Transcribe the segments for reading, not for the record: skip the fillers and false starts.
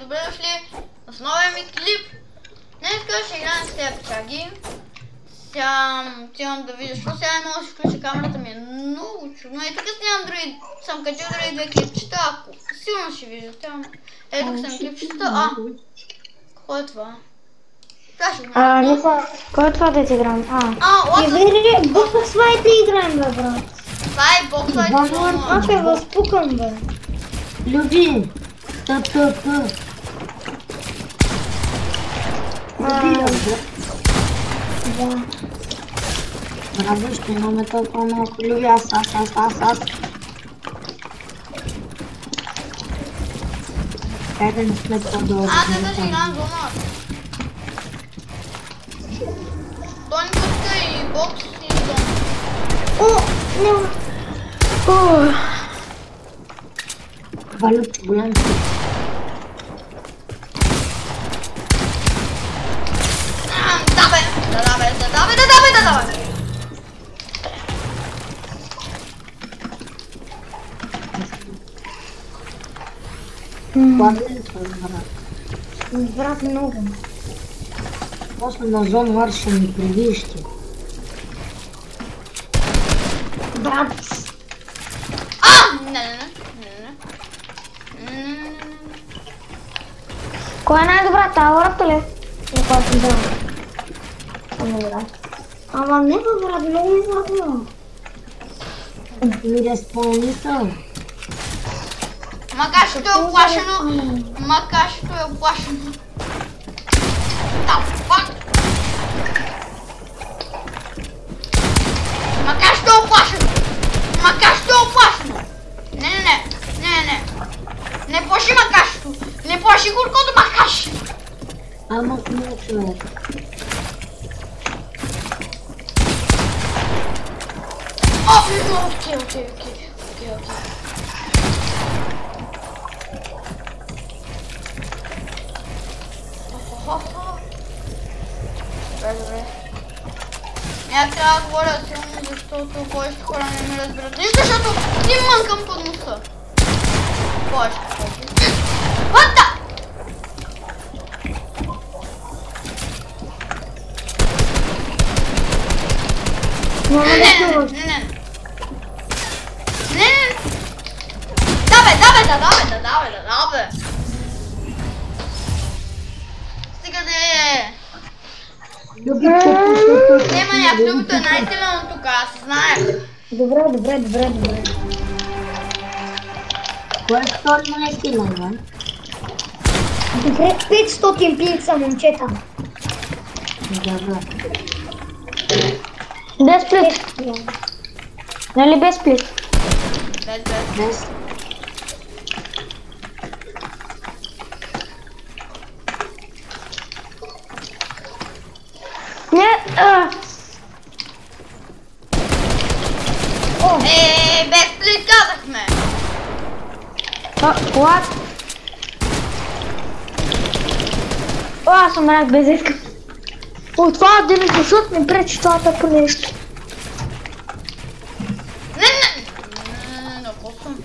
добре дошли в новия ми клип. Днеска ще играем с тези печаги. Сега отивам да видя, защото сега не мога да си включа камерата ми, е много чудно. И тук снимам други, съм качил други две клипчета, ако силно ще виждате. Ето тук са клипчета, какво е това? Не знам, кой е това да играем? Боксфайт да играем, бе, брат. Това е боксфайт. Аз е възпукан, бе. Люби! Т-т-т. Да. Браво, ще имаме толкова малко люби. Аз. Дай да не сме по-долу. Сега ще играем зона. Той не пуска и бокс и зона. Няма. Валючо, голям си. Да. Плавлен съм, брат. Брат, много. После на зон вар ще ми прибиеш ти. Брат. Не. Кой е най-добрата? Аларата ли? Ама не, брат, много ми забавно. Ми респълнител. Макашето е оплашено. Fuck! Макашето е оплашено. Не. Не плаши макашето. Не плаши горкото макаш. Ама не, човек. Окей. Добре. Я трябва да говоря силно, защото повечето хора не ми разбират. Нищо, защото ти мънкам под носа. Повечето хора. What the? Не. Да бе. Стига де. Нема някаквото е най-силено тук, аз знаех. Добре. Кой е втори най-силен, бе? Добре, 500 пица, момчета. Добре. Без плит. Нали без плит? Без. Без плит казахме. What? Аз съм рак без иска. От това да ми пошут ми пречи това тако нещо. Не, какво съм?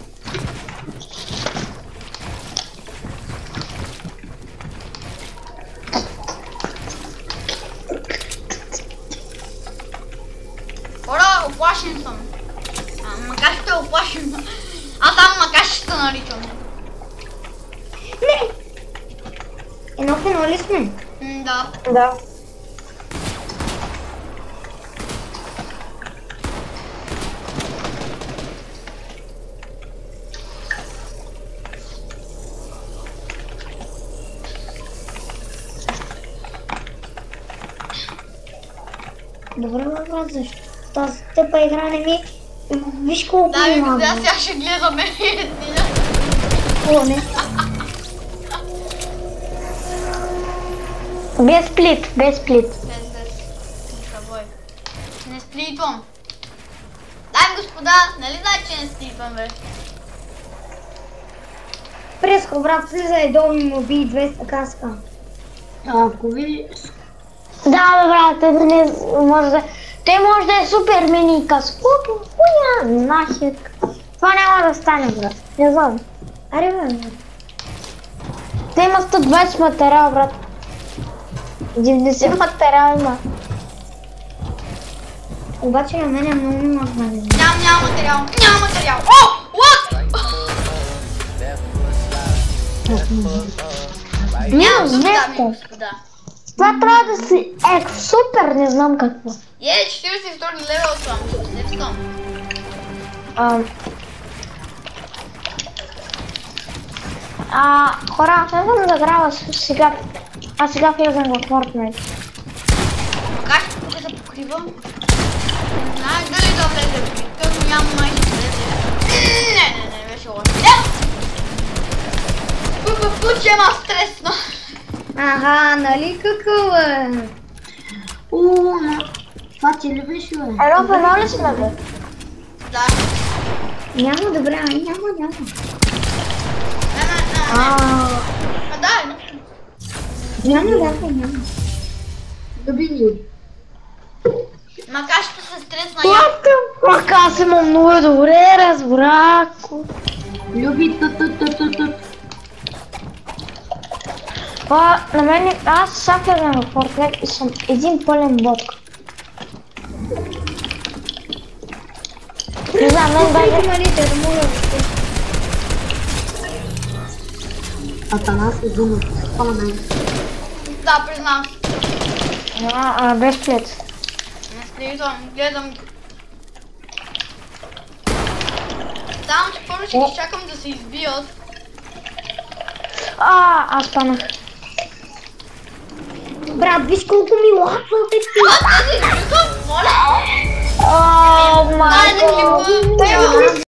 Хора, оплашен съм. Макашите е оплашен. Аз само макашите наричам. Не! Едно в едно ли сме? Да. Добре, брат, защо? Тази тъпа игра не ми... Виж колко Да, има. да, сега ще гледаме. О, не. Без плит. Без. Не сплитвам. Дай, господа, нали знаете, че не сплитвам, бе? Преско, брат, слизай долу и му би 200 каска. Ако видиш... Да, бе, брат, не може да... Те може да е супер мини каска. Хуя, нахер. Това няма да стане, брат. Не знам. Аре, бе. Те има 120 материал, брат. 90 материал има. Обаче на мен е много магазин. Няма материал. Няма материал. О! What? Няма Дами и звезда. господа. Това трябва да си супер, не знам какво. 42 левел съм. Let's go. Хора, аз не съм да играя сега. Аз сега влезам в Fortnite. Как тук се покрива? Не знаеш дали да влезе в битка, но няма май да влезе. Не, беше лошо. Куче, ама стресно. Ага, нали какво е? Това ти ли беше, бе? Едно в едно ли сме, бе? Да. Няма, добре, няма. Не. Ма да, Няма. Доби ни. макашата се стресна. Я. Мака аз имам много добре, разбрах. Люби, тут. На мен, аз сега влезам в Fortnite и съм един пълен бот. Не знам, мен даже... Атанас е зумът. Да, признам. Без плет. Не гледам. Само, че първо ще ги чакам да се избият. Аз панах. Брат, виж колко ми лапва Моля! О, майко! Дай да клипвам.